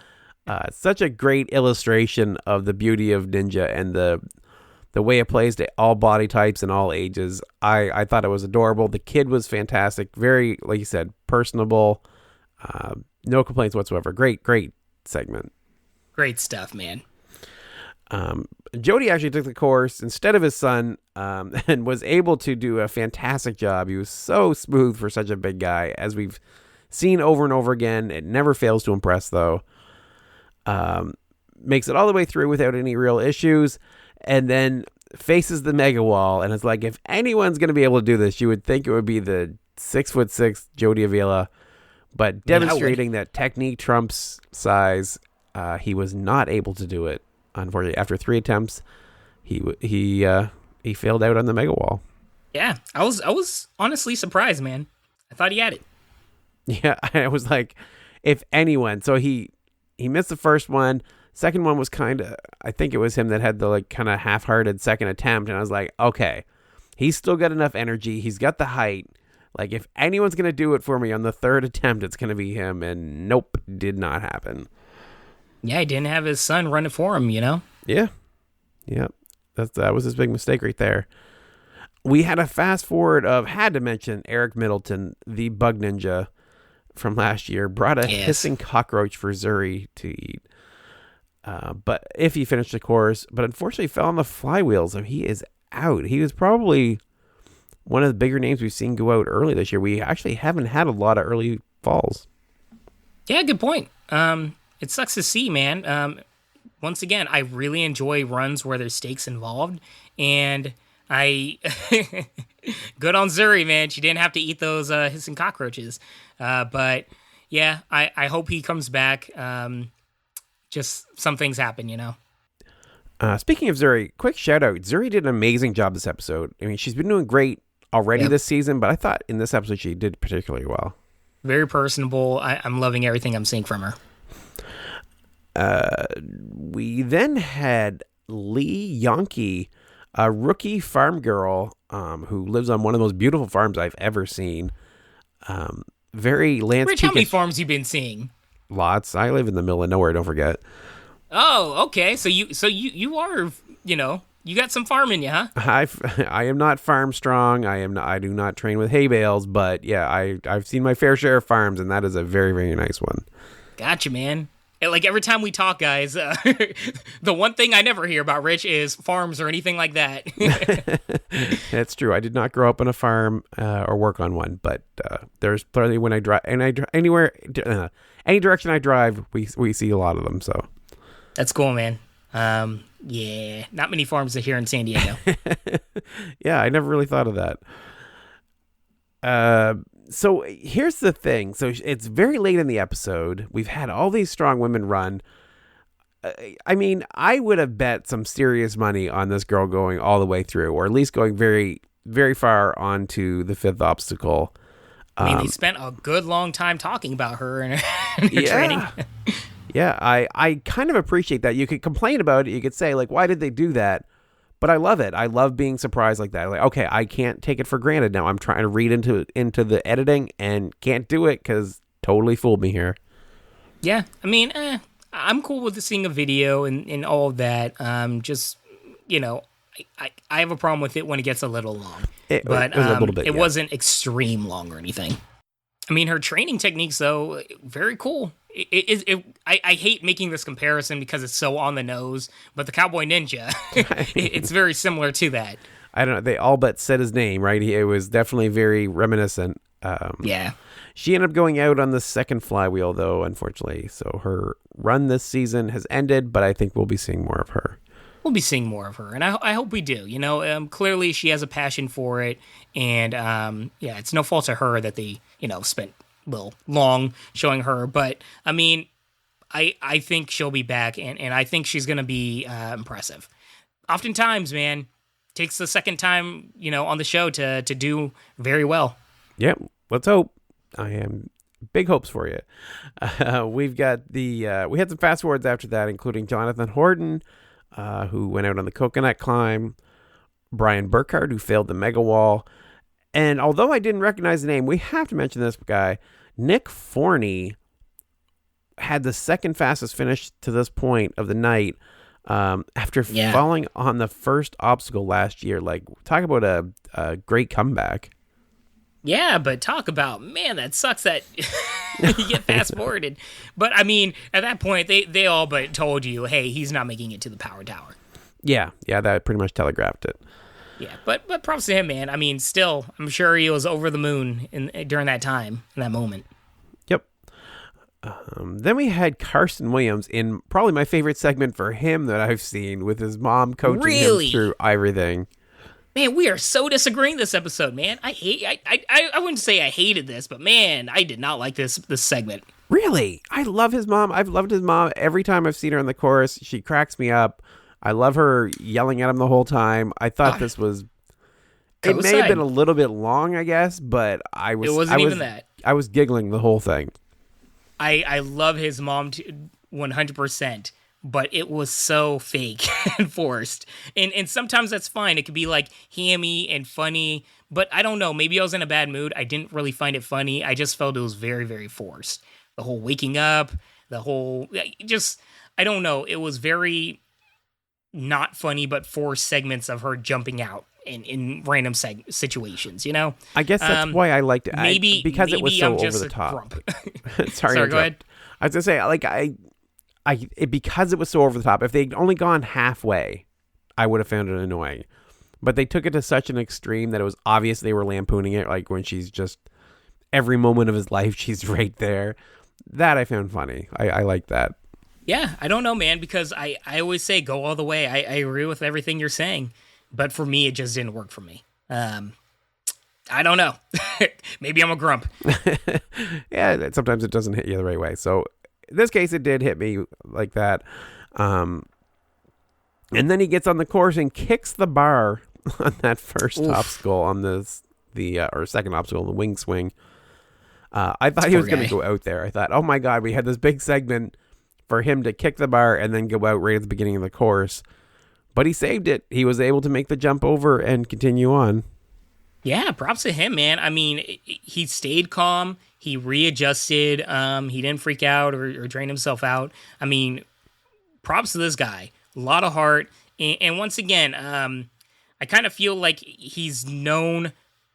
Such a great illustration of the beauty of ninja and the way it plays to all body types and all ages. I thought it was adorable. The kid was fantastic. Very, like you said, personable. No complaints whatsoever. Great segment. Great stuff, man. Jody actually took the course instead of his son and was able to do a fantastic job. He was so smooth for such a big guy, as we've seen over and over again. It never fails to impress, though. Makes it all the way through without any real issues, and then faces the mega wall. And it's like, if anyone's going to be able to do this, you would think it would be the 6'6" Jody Avila, but demonstrating that technique trumps size, he was not able to do it. Unfortunately, after 3 attempts, he failed out on the mega wall. Yeah, I was honestly surprised, man. I thought he had it. Yeah, I was like, if anyone. So he missed the first one. Second one was I think it was him that had the kind of half-hearted second attempt, and I was like, okay, he's still got enough energy. He's got the height. Like, if anyone's gonna do it for me on the third attempt, it's gonna be him. And nope, did not happen. Yeah, he didn't have his son run it for him, you know? Yeah. That was his big mistake right there. We had a fast forward had to mention Eric Middleton, the bug ninja from last year, brought a hissing cockroach for Zuri to eat. But if he finished the course, but unfortunately fell on the flywheels, so he is out. He was probably one of the bigger names we've seen go out early this year. We actually haven't had a lot of early falls. Yeah, good point. It sucks to see, man. Once again, I really enjoy runs where there's stakes involved, and good on Zuri, man. She didn't have to eat those hissing cockroaches. But yeah, I hope he comes back. Just some things happen, you know. Speaking of Zuri, quick shout out. Zuri did an amazing job this episode. I mean, she's been doing great already this season, but I thought in this episode she did particularly well. Very personable. I'm loving everything I'm seeing from her. We then had Lee Yonke, a rookie farm girl who lives on one of those beautiful farms I've ever seen. Very landscape. Rich, how many farms you been seeing? Lots. I live in the middle of nowhere, don't forget. Oh, okay. So you are, you got some farm in you, huh? I am not farm strong. I do not train with hay bales, but yeah, I've seen my fair share of farms, and that is a very, very nice one. Gotcha, man. Like, every time we talk, guys, the one thing I never hear about Rich is farms or anything like that. That's true. I did not grow up on a farm or work on one, but there's plenty when I drive, and anywhere, any direction I drive, we see a lot of them. So that's cool, man. Yeah, not many farms are here in San Diego. Yeah, I never really thought of that. So here's the thing. So it's very late in the episode. We've had all these strong women run. I mean, I would have bet some serious money on this girl going all the way through, or at least going very, very far onto the fifth obstacle. I mean, they spent a good long time talking about her and her training. Yeah, I kind of appreciate that. You could complain about it. You could say, like, why did they do that? But I love it. I love being surprised like that. Like, okay, I can't take it for granted now. I'm trying to read into the editing and can't do it because totally fooled me here. Yeah, I mean, I'm cool with seeing a video and all of that. Just, I have a problem with it when it gets a little long. It was a little bit, it wasn't extreme long or anything. I mean, her training techniques, though, very cool. I hate making this comparison because it's so on the nose, but the Cowboy Ninja, it's very similar to that. I don't know. They all but said his name, right? It was definitely very reminiscent. Yeah. She ended up going out on the second flywheel, though, unfortunately. So her run this season has ended, but I think we'll be seeing more of her. we'll be seeing more of her, and I hope we do. Clearly she has a passion for it, and yeah, it's no fault of her that they spent a little long showing her, but I mean, I think she'll be back, and I think she's gonna be impressive. Oftentimes, man, takes the second time on the show to do very well. Yep, let's hope. I am big hopes for you. We've got we had some fast forwards after that, including Jonathan Horton, who went out on the coconut climb, Brian Burkhardt, who failed the mega wall, and although I didn't recognize the name, we have to mention this guy, Nick Forney, had the second fastest finish to this point of the night, after falling on the first obstacle last year. Like, talk about a great comeback. Yeah, but talk about, man, that sucks that you get fast forwarded. But I mean, at that point, they all but told you, hey, he's not making it to the power tower. Yeah, that pretty much telegraphed it. Yeah, but props to him, man. I mean, still, I'm sure he was over the moon during that time, in that moment. Yep. Then we had Karsten Williams in probably my favorite segment for him that I've seen, with his mom coaching him through everything. Man, we are so disagreeing this episode, man. I wouldn't say I hated this, but man, I did not like this segment. Really? I love his mom. I've loved his mom every time I've seen her in the chorus. She cracks me up. I love her yelling at him the whole time. I thought this was... It may have been a little bit long, I guess, but it wasn't even that. I was giggling the whole thing. I love his mom 100%. But it was so fake and forced. And sometimes that's fine. It could be like hammy and funny. But I don't know. Maybe I was in a bad mood. I didn't really find it funny. I just felt it was very, very forced. The whole waking up, the whole... I don't know. It was very not funny, but forced segments of her jumping out in random situations, I guess that's why I liked it. Because it was so over the top. Sorry, go ahead. I was going to say, because it was so over the top, if they'd only gone halfway, I would have found it annoying. But they took it to such an extreme that it was obvious they were lampooning it, like when she's just, every moment of his life, she's right there. That I found funny. I like that. Yeah, I don't know, man, because I always say go all the way. I agree with everything you're saying. But for me, it just didn't work for me. I don't know. Maybe I'm a grump. Yeah, sometimes it doesn't hit you the right way. So in this case, it did hit me like that. And then he gets on the course and kicks the bar on that first obstacle on or second obstacle, the wing swing. I thought he was going to go out there. I thought, oh my God, we had this big segment for him to kick the bar and then go out right at the beginning of the course. But he saved it. He was able to make the jump over and continue on. Yeah, props to him, man. I mean, he stayed calm. He readjusted. He didn't freak out or drain himself out. I mean, props to this guy. A lot of heart. And once again, I kind of feel like he's known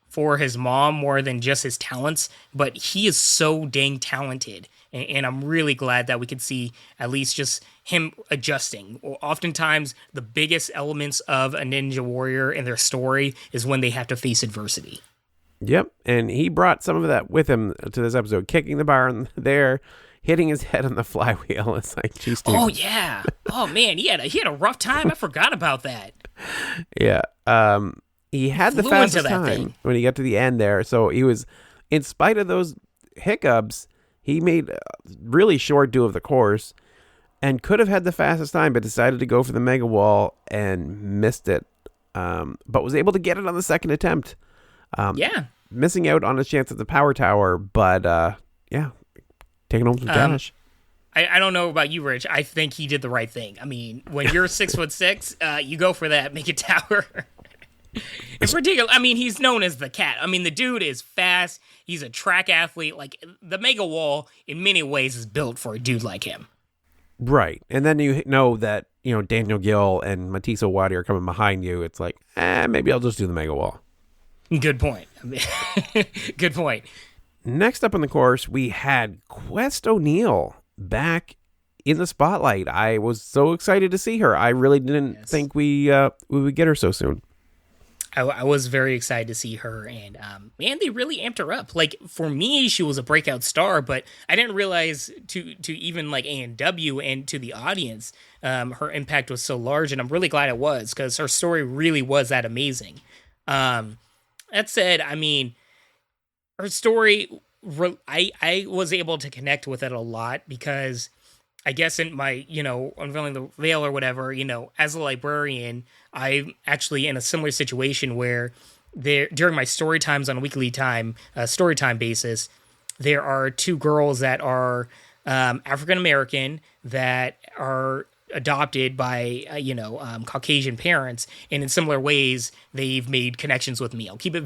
for his mom more than just his talents, but he is so dang talented. And I'm really glad that we could see at least just him adjusting. Oftentimes, the biggest elements of a ninja warrior in their story is when they have to face adversity. Yep, and he brought some of that with him to this episode, kicking the bar there, hitting his head on the flywheel. It's like, geez, dude. Oh, yeah. Oh, man, he had a rough time. I forgot about that. Yeah, he had the fastest time when he got to the end there. So he was, in spite of those hiccups, he made a really short do of the course and could have had the fastest time, but decided to go for the mega wall and missed it, but was able to get it on the second attempt. Missing out on a chance at the power tower, but taking home some cash. I don't know about you, Rich. I think he did the right thing. I mean, when you're 6'6", you go for that, make a tower. In particular, I mean, he's known as the cat. I mean, the dude is fast. He's a track athlete. Like, the mega wall, in many ways, is built for a dude like him. Right. And then you know that, Daniel Gill and Mathis Owhadi are coming behind you. It's like, maybe I'll just do the mega wall. Good point. Good point. Next up on the course, we had Quest O'Neill back in the spotlight. I was so excited to see her. I really didn't think we would get her so soon. I was very excited to see her, and man, they really amped her up. Like for me, she was a breakout star, but I didn't realize to even like ANW and to the audience, her impact was so large, and I'm really glad it was because her story really was that amazing. That said, I mean, her story, I was able to connect with it a lot because I guess in my, unveiling the veil or whatever, as a librarian, I'm actually in a similar situation where during my story times on a weekly story time basis, there are two girls that are African American that are adopted by, Caucasian parents. And in similar ways, they've made connections with me. I'll keep it,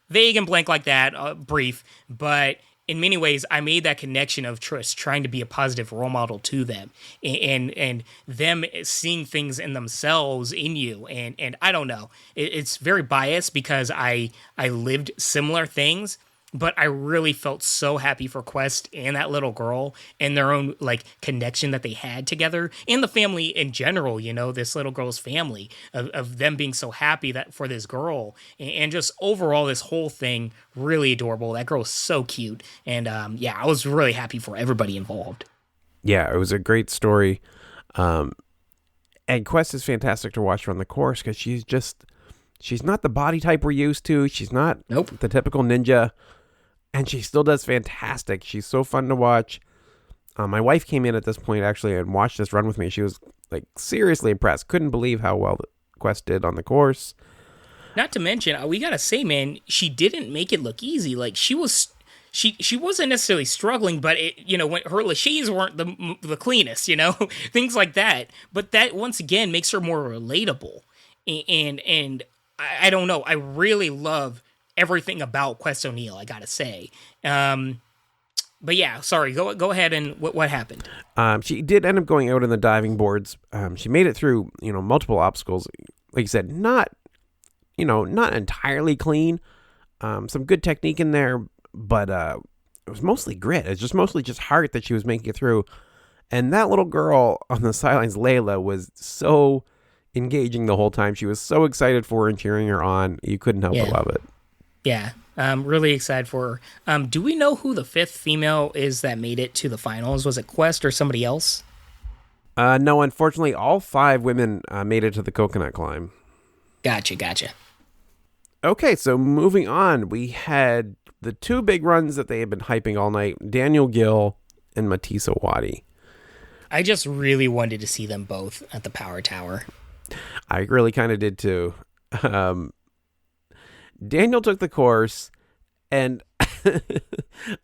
vague and blank like that, brief, but in many ways, I made that connection of trust, trying to be a positive role model to them, and them seeing things in themselves in you. And I don't know, it's very biased because I lived similar things, but I really felt so happy for Quest and that little girl and their own like connection that they had together, and the family in general. This little girl's family of them being so happy that for this girl, and just overall this whole thing really adorable. That girl's so cute, and I was really happy for everybody involved. Yeah, it was a great story, and Quest is fantastic to watch run the course because she's not the body type we're used to. She's not the typical ninja. And she still does fantastic. She's so fun to watch. My wife came in at this point, actually, and watched this run with me. She was, like, seriously impressed. Couldn't believe how well the Quest did on the course. Not to mention, we gotta say, man, she didn't make it look easy. Like, she wasn't necessarily struggling, but, when her laches weren't the cleanest, things like that. But that, once again, makes her more relatable. And I don't know. I really love everything about Quest O'Neill, I gotta say. But yeah, sorry, go ahead, and what happened? She did end up going out on the diving boards. She made it through, multiple obstacles. Like you said, not entirely clean. Some good technique in there, but it was mostly grit. It's just mostly just heart that she was making it through. And that little girl on the sidelines, Layla, was so engaging the whole time. She was so excited for her and cheering her on. You couldn't help but love it. Yeah, I'm really excited for her. Do we know who the fifth female is that made it to the finals? Was it Quest or somebody else? No, unfortunately, all 5 women made it to the coconut climb. Gotcha. Okay, so moving on, we had the 2 big runs that they had been hyping all night, Daniel Gill and Mathis Owhadi. I just really wanted to see them both at the Power Tower. I really kind of did too. Daniel took the course, and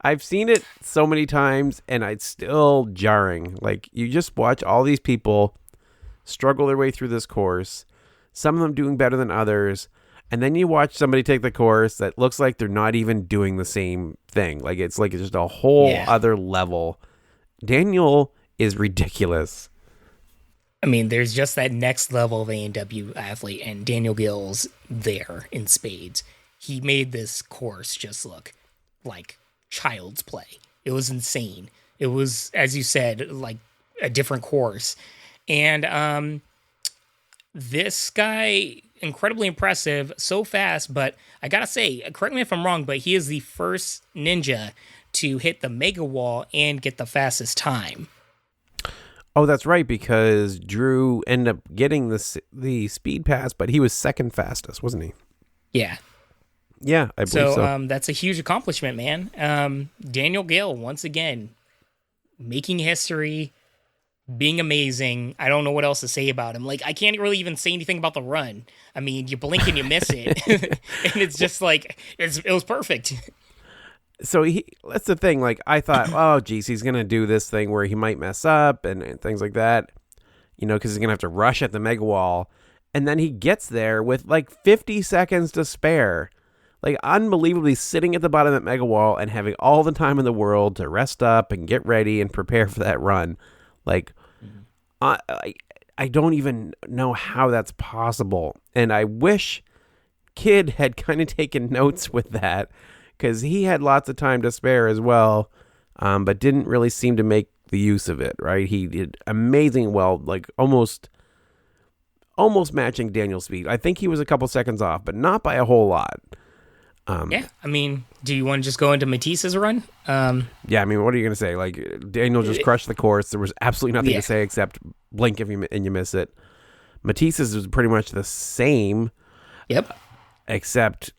I've seen it so many times, and it's still jarring. Like, you just watch all these people struggle their way through this course, some of them doing better than others, and then you watch somebody take the course that looks like they're not even doing the same thing. Like, it's just a whole other level. Daniel is ridiculous. I mean, there's just that next level of ANW athlete, and Daniel Gill's there in spades. He made this course just look like child's play. It was insane. It was, as you said, like a different course. And this guy, incredibly impressive, so fast, but I gotta say, correct me if I'm wrong, but he is the first ninja to hit the mega wall and get the fastest time. Oh, that's right, because Drew ended up getting the speed pass, but he was second fastest, wasn't he? Yeah. Yeah, I believe so. That's a huge accomplishment, man. Daniel Gill, once again, making history, being amazing. I don't know what else to say about him. Like, I can't really even say anything about the run. I mean, you blink and you miss it. And it's just like, it was perfect. So that's the thing. Like, I thought, oh, geez, he's going to do this thing where he might mess up and things like that, because he's going to have to rush at the mega wall. And then he gets there with like 50 seconds to spare, like unbelievably sitting at the bottom of that mega wall and having all the time in the world to rest up and get ready and prepare for that run. Like, I don't even know how that's possible. And I wish Kid had kind of taken notes with that, because he had lots of time to spare as well, but didn't really seem to make the use of it, right? He did amazing well, like almost almost matching Daniel's speed. I think he was a couple seconds off, but not by a whole lot. Yeah, I mean, do you want to just go into Mathis's run? Yeah, I mean, what are you going to say? Like, Daniel just crushed the course. There was absolutely nothing to say except blink if you miss it. Mathis's was pretty much the same. Yep. Except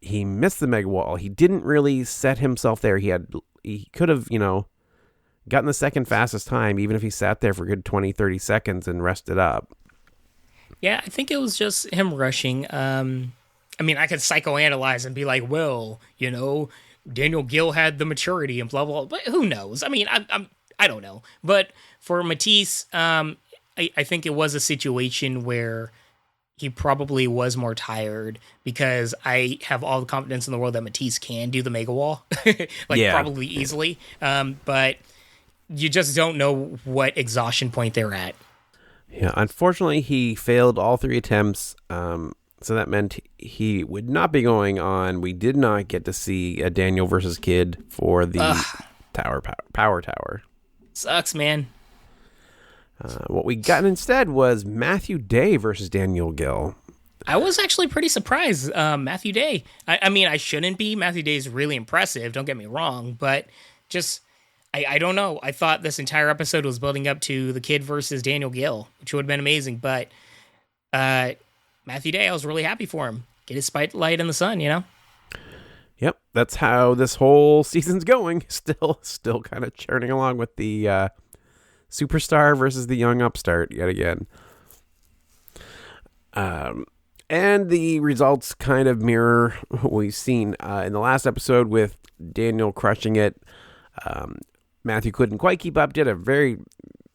he missed the mega wall. He didn't really set himself there. He could have, gotten the second fastest time, even if he sat there for a good 20, 30 seconds and rested up. Yeah, I think it was just him rushing. I mean, I could psychoanalyze and be like, well, Daniel Gill had the maturity and blah, blah, blah. But who knows? I mean, I don't know. But for Mathis, I think it was a situation where he probably was more tired, because I have all the confidence in the world that Mathis can do the mega wall, probably easily. But you just don't know what exhaustion point they're at. Yeah, unfortunately, he failed all 3 attempts. So that meant he would not be going on. We did not get to see a Daniel versus Kid for the Power Tower. Sucks, man. What we got instead was Matthew Day versus Daniel Gill. I was actually pretty surprised. Matthew Day. I mean, I shouldn't be. Matthew Day is really impressive. Don't get me wrong. But just, I don't know. I thought this entire episode was building up to the Kid versus Daniel Gill, which would have been amazing. But Matthew Day, I was really happy for him. Get his spotlight in the sun, Yep, that's how this whole season's going. Still kind of churning along with the superstar versus the young upstart yet again. And the results kind of mirror what we've seen in the last episode with Daniel crushing it. Matthew couldn't quite keep up, did a very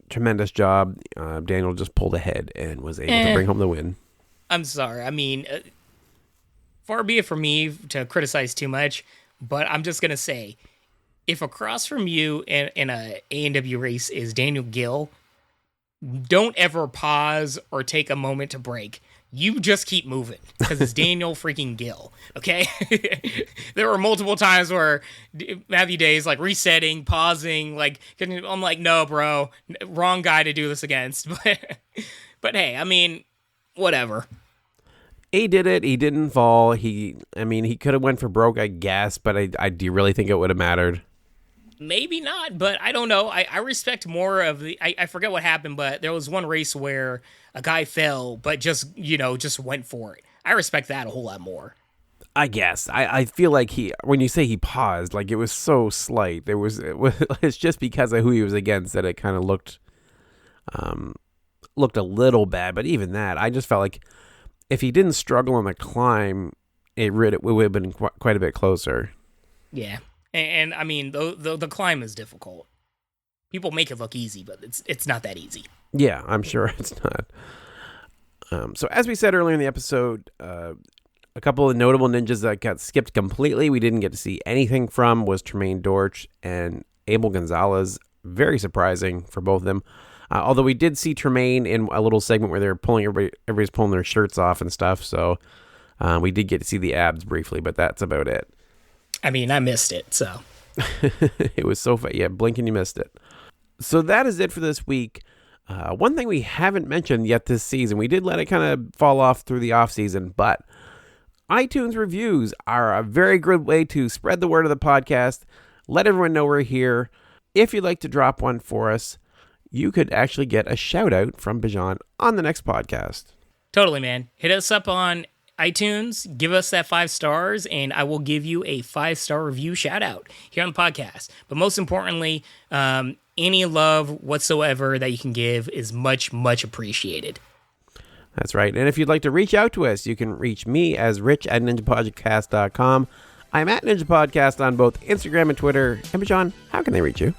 tremendous job. Daniel just pulled ahead and was able to bring home the win. I'm sorry. I mean, far be it from me to criticize too much, but I'm just going to say, if across from you in a ANW race is Daniel Gill, don't ever pause or take a moment to break. You just keep moving, because it's Daniel freaking Gill, okay? There were multiple times where Matthew Day is like resetting, pausing, like, I'm like, no, bro, wrong guy to do this against. But hey, I mean, whatever. He did it. He didn't fall. He could have went for broke, I guess, but I do really think it would have mattered. Maybe not, but I don't know. I respect more of the... I forget what happened, but there was one race where a guy fell, but just went for it. I respect that a whole lot more. I guess. I feel like when you say he paused, like, it was so slight. It's just because of who he was against that it kind of looked a little bad, but even that, I just felt like if he didn't struggle on the climb, it would have been quite a bit closer. Yeah. And I mean, the climb is difficult. People make it look easy, but it's not that easy. Yeah, I'm sure it's not. So as we said earlier in the episode, a couple of notable ninjas that got skipped completely, we didn't get to see anything from, was Tremaine Dortch and Abel Gonzalez. Very surprising for both of them. Although we did see Tremaine in a little segment where they're pulling everybody's pulling their shirts off and stuff. So we did get to see the abs briefly, but that's about it. I mean, I missed it, so. It was so fun. Yeah, blink and you missed it. So that is it for this week. One thing we haven't mentioned yet this season, we did let it kind of fall off through the off season, but iTunes reviews are a very good way to spread the word of the podcast. Let everyone know we're here. If you'd like to drop one for us, you could actually get a shout out from Bijan on the next podcast. Totally, man. Hit us up on iTunes, give us that 5 stars, and I will give you a 5-star review shout out here on the podcast. But most importantly, any love whatsoever that you can give is much, much appreciated. That's right. And if you'd like to reach out to us, you can reach me as rich@ninjapodcast.com. I'm at Ninja Podcast on both Instagram and Twitter. And Bijan, how can they reach you?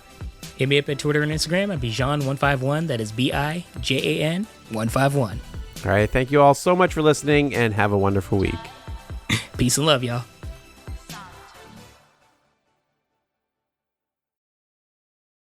Hit me up at Twitter and Instagram at Bijan151. That is Bijan 151. All right. Thank you all so much for listening, and have a wonderful week. Peace and love, y'all.